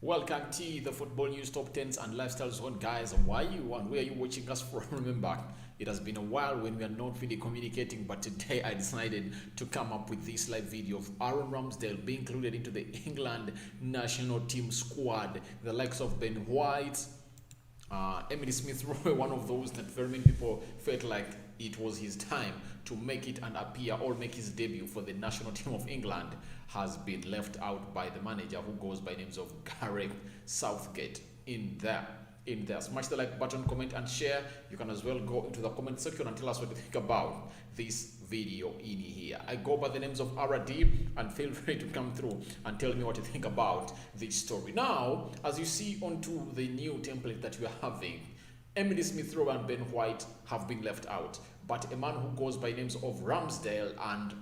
Welcome to the Football News Top 10s and Lifestyle Zone, guys. Why you and where are you watching us from? Remember, it has been a while when we are not really communicating, but today I decided to come up with this live video of Aaron Ramsdale being included into the England national team squad. The likes of Ben White, Emily Smith Rowe, one of those that very many people felt like it was his time to make it and appear or make his debut for the national team of England, has been left out by the manager who goes by names of Gareth Southgate in there. Smash the like button, comment and share. You can as well go into the comment section and tell us what you think about this video in here. I go by the names of RD, and feel free to come through and tell me what you think about this story. Now, as you see onto the new template that we are having, Emily Smith Rowe and Ben White have been left out, but a man who goes by names of Ramsdale and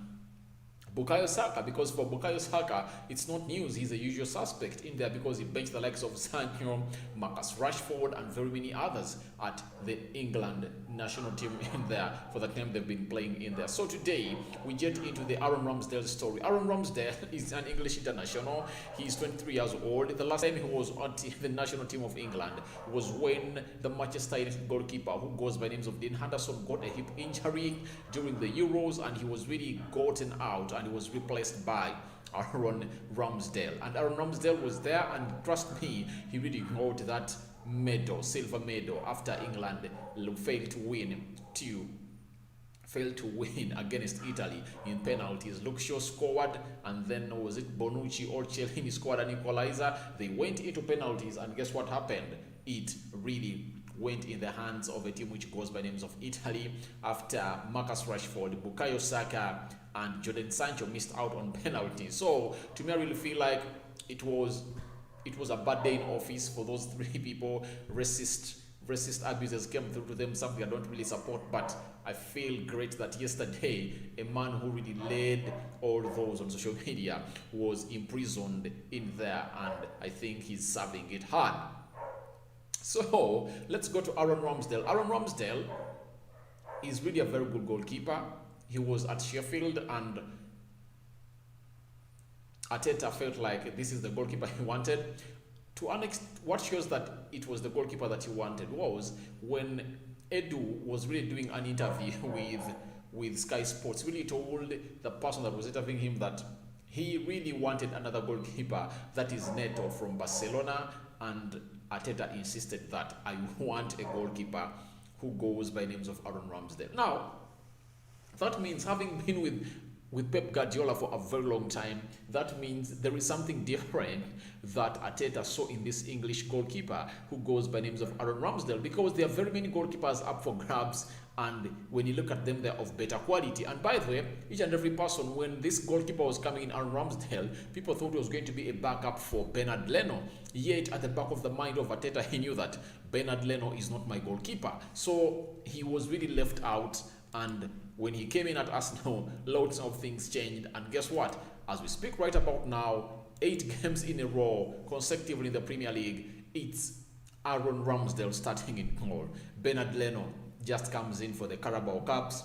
Bukayo Saka, because for Bukayo Saka, it's not news. He's a usual suspect in there because he benched the likes of Sancho, Marcus Rashford, and very many others at the England national team in there for the time they've been playing in there. So today, we get into the Aaron Ramsdale story. Aaron Ramsdale is an English international. He's 23 years old. The last time he was on the national team of England was when the Manchester United goalkeeper, who goes by names of Dean Henderson, got a hip injury during the Euros, and he was really gotten out and he was replaced by Aaron Ramsdale. And Aaron Ramsdale was there, and trust me, he really got that medal, silver medal, after England failed to win against Italy in penalties. Luke Shaw scored, and then was it Bonucci or Chiellini scored an equalizer. They went into penalties, and guess what happened? It really went in the hands of a team which goes by names of Italy after Marcus Rashford, Bukayo Saka, and Jadon Sancho missed out on penalties. So to me, I really feel like it was a bad day in office for those three people. Racist abusers came through to them, something I don't really support, but I feel great that yesterday a man who really led all those on social media was imprisoned in there, and I think he's serving it hard. So let's go to Aaron Ramsdale. Aaron Ramsdale is really a very good goalkeeper. He was at Sheffield, and Arteta felt like this is the goalkeeper he wanted. To an extent, what shows that it was the goalkeeper that he wanted was when Edu was really doing an interview with Sky Sports, really told the person that was interviewing him that he really wanted another goalkeeper, that is Neto from Barcelona, and Arteta insisted that I want a goalkeeper who goes by names of Aaron Ramsdale. Now, that means having been with Pep Guardiola for a very long time, that means there is something different that Arteta saw in this English goalkeeper who goes by names of Aaron Ramsdale, because there are very many goalkeepers up for grabs, and when you look at them, they're of better quality. And by the way, each and every person, when this goalkeeper was coming in, Aaron Ramsdale, people thought it was going to be a backup for Bernard Leno. Yet at the back of the mind of Arteta, he knew that Bernard Leno is not my goalkeeper. So he was really left out, and when he came in at Arsenal, lots of things changed. And guess what? As we speak right about now, 8 games in a row consecutively in the Premier League, it's Aaron Ramsdale starting in goal. Bernard Leno just comes in for the Carabao Cups,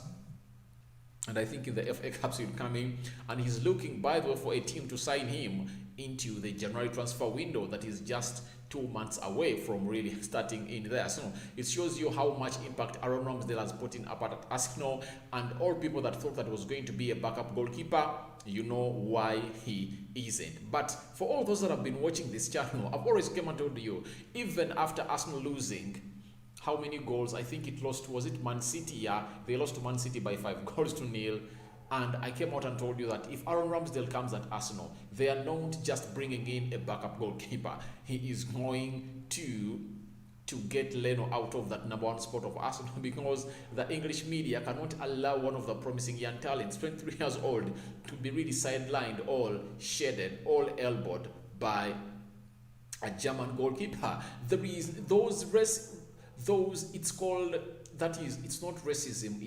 and I think in the FA Cups he'll come in, and he's looking, by the way, for a team to sign him into the January transfer window that is just 2 months away from really starting in there. So it shows you how much impact Aaron Ramsdale has put in up at Arsenal, and all people that thought that was going to be a backup goalkeeper, you know why he isn't. But for all those that have been watching this channel, I've always came and told you, even after Arsenal losing, how many goals? I think it lost, was it Man City? Yeah, they lost to Man City by 5-0. And I came out and told you that if Aaron Ramsdale comes at Arsenal, they are not just bringing in a backup goalkeeper. He is going to get Leno out of that #1 spot of Arsenal, because the English media cannot allow one of the promising young talents, 23 years old, to be really sidelined, all shaded, all elbowed by a German goalkeeper. There is it's called, that is, it's not racism,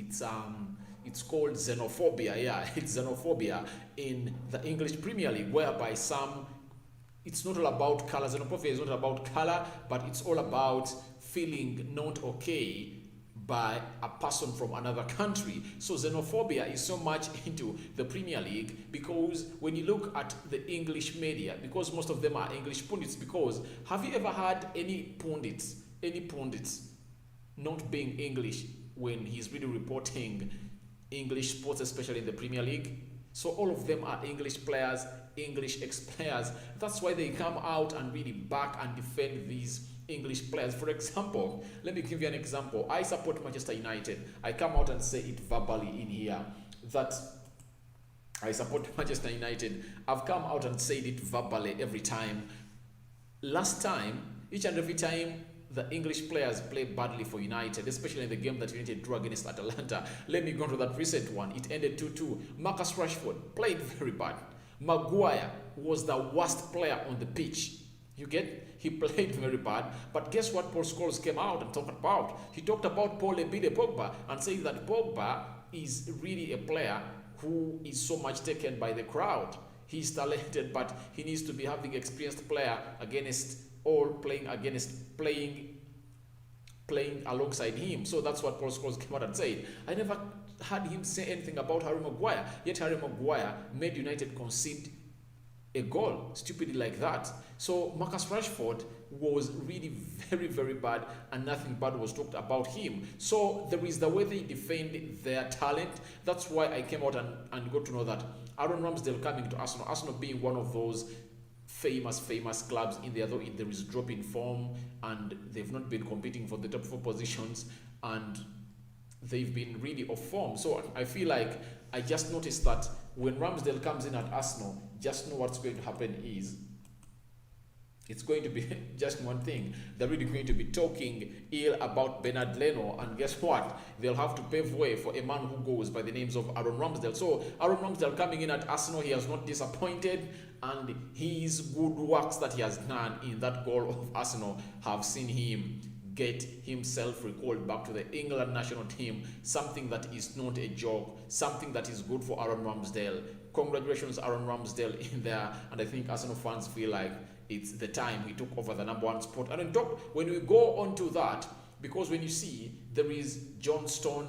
it's called xenophobia. Yeah, it's xenophobia in the English Premier League, whereby it's not all about color. Xenophobia is not about color, but it's all about feeling not okay by a person from another country. So xenophobia is so much into the Premier League, because when you look at the English media, because most of them are English pundits, because have you ever had any pundits not being English when he's really reporting English sports, especially in the Premier League? So all of them are English players, English ex-players. That's why they come out and really back and defend these English players. For example, let me give you an example. I support Manchester United. I come out and say it verbally in here that I support Manchester United. I've come out and said it verbally every time. Last time, each and every time the English players played badly for United, especially in the game that United drew against Atalanta. Let me go to that recent one. It ended 2-2. Marcus Rashford played very bad. Maguire was the worst player on the pitch. You get? He played very bad. But guess what Paul Scholes came out and talked about? He talked about Paul Ebide Pogba and said that Pogba is really a player who is so much taken by the crowd. He's talented, but he needs to be having experienced player against or playing alongside him. So that's what Paul Scholes came out and said. I never had him say anything about Harry Maguire, yet Harry Maguire made United concede a goal stupidly like that. So Marcus Rashford was really very, very bad, and nothing bad was talked about him. So there is the way they defend their talent. That's why I came out and got to know that Aaron Ramsdale coming to Arsenal being one of those famous clubs in there, though there is a drop in form and they've not been competing for the top 4 positions and they've been really off form. So I feel like I just noticed that when Ramsdale comes in at Arsenal, just know what's going to happen is it's going to be just one thing. They're really going to be talking ill about Bernard Leno, and guess what? They'll have to pave way for a man who goes by the names of Aaron Ramsdale. So Aaron Ramsdale coming in at Arsenal, he has not disappointed, and his good works that he has done in that goal of Arsenal have seen him get himself recalled back to the England national team, something that is not a joke, something that is good for Aaron Ramsdale. Congratulations, Aaron Ramsdale, in there, and I think Arsenal fans feel like it's the time he took over the #1 spot. And when we go on to that, because when you see there is Johnston,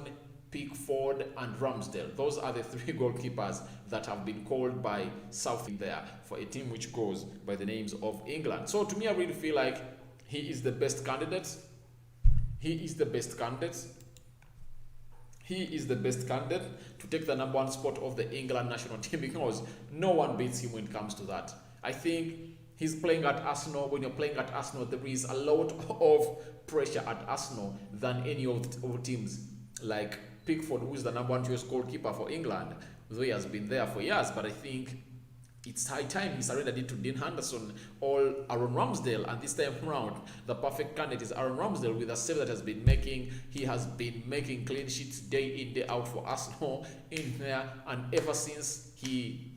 Pickford and Ramsdale, those are the 3 goalkeepers that have been called by South there for a team which goes by the names of England. So to me, I really feel like he is the best candidate. He is the best candidate to take the #1 spot of the England national team, because no one beats him when it comes to that. I think he's playing at Arsenal. When you're playing at Arsenal, there is a lot of pressure at Arsenal than any of the teams. Like Pickford, who is the #1 choice goalkeeper for England, though he has been there for years, but I think it's high time he surrendered it to Dean Henderson or Aaron Ramsdale, and this time around, the perfect candidate is Aaron Ramsdale with a save that has been making. He has been making clean sheets day in, day out for Arsenal in there, and ever since he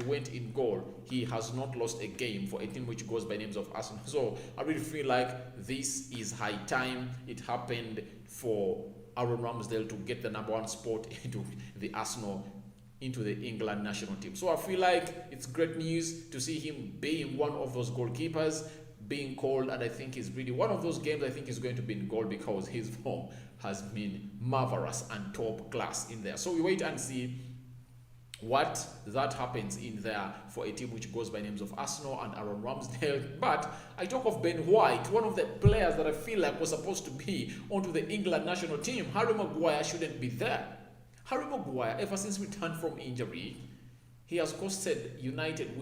went in goal, he has not lost a game for a team which goes by names of Arsenal. So I really feel like this is high time it happened for Aaron Ramsdale to get the #1 spot into the England national team. So I feel like it's great news to see him being one of those goalkeepers being called, and I think he's really one of those games I think he's going to be in goal, because his form has been marvelous and top class in there. So we wait and see what that happens in there for a team which goes by names of Arsenal and Aaron Ramsdale. But I talk of Ben White, one of the players that I feel like was supposed to be onto the England national team. Harry Maguire shouldn't be there. Harry Maguire, ever since returned from injury, he has costed United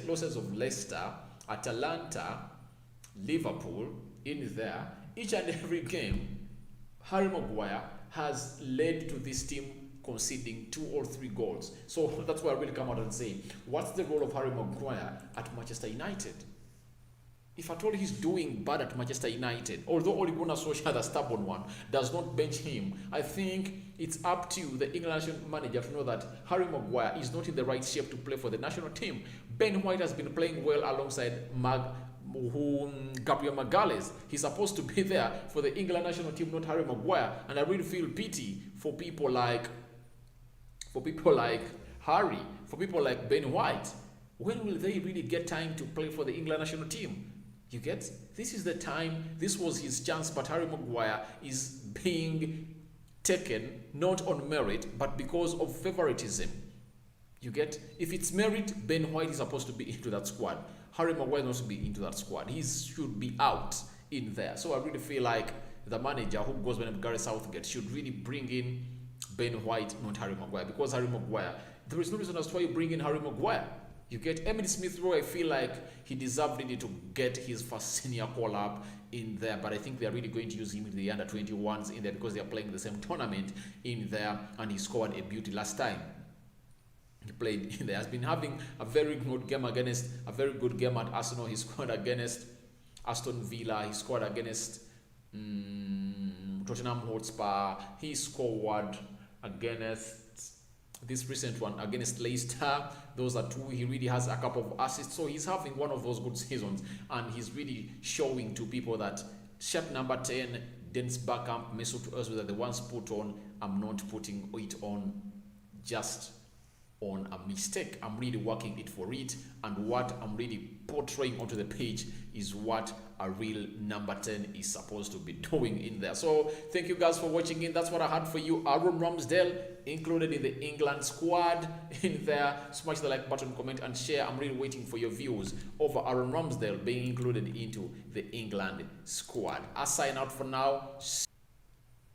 losses of Leicester, Atalanta, Liverpool in there. Each and every game, Harry Maguire has led to this team conceding 2 or 3 goals. So that's why I really come out and say, what's the role of Harry Maguire at Manchester United? If at all he's doing bad at Manchester United, although Ole Gunnar Solskjaer, the stubborn one, does not bench him, I think it's up to the England national manager to know that Harry Maguire is not in the right shape to play for the national team. Ben White has been playing well alongside Gabriel Magalhaes. He's supposed to be there for the England national team, not Harry Maguire. And I really feel pity for people like Harry, for people like Ben White. When will they really get time to play for the England national team? You get? This is the time, this was his chance, but Harry Maguire is being taken not on merit, but because of favoritism. You get? If it's merit, Ben White is supposed to be into that squad. Harry Maguire is supposed to be into that squad. He should be out in there. So I really feel like the manager who goes by the name Gareth Southgate should really bring in Ben White, not Harry Maguire. Because Harry Maguire, there is no reason as to why you bring in Harry Maguire. You get Emily Smith Rowe. I feel like he deserved really to get his first senior call up in there, but I think they're really going to use him in the under 21s in there because they're playing the same tournament in there, and he scored a beauty last time he played in there. Has been having a very good game at Arsenal. He scored against Aston Villa. He scored against Tottenham Hotspur. He scored against this recent one against Leicester. Those are two. He really has a couple of assists, so he's having one of those good seasons, and he's really showing to people that shirt number 10, Dennis Bergkamp, Mesut Ozil are the ones put on. I'm not putting it on just on a mistake. I'm really working it for it, and what I'm really portraying onto the page is what a real number 10 is supposed to be doing in there. So thank you guys for watching in. That's what I had for you. Aaron Ramsdale included in the England squad in there. Smash the like button, comment and share. I'm really waiting for your views over Aaron Ramsdale being included into the England squad. I sign out for now.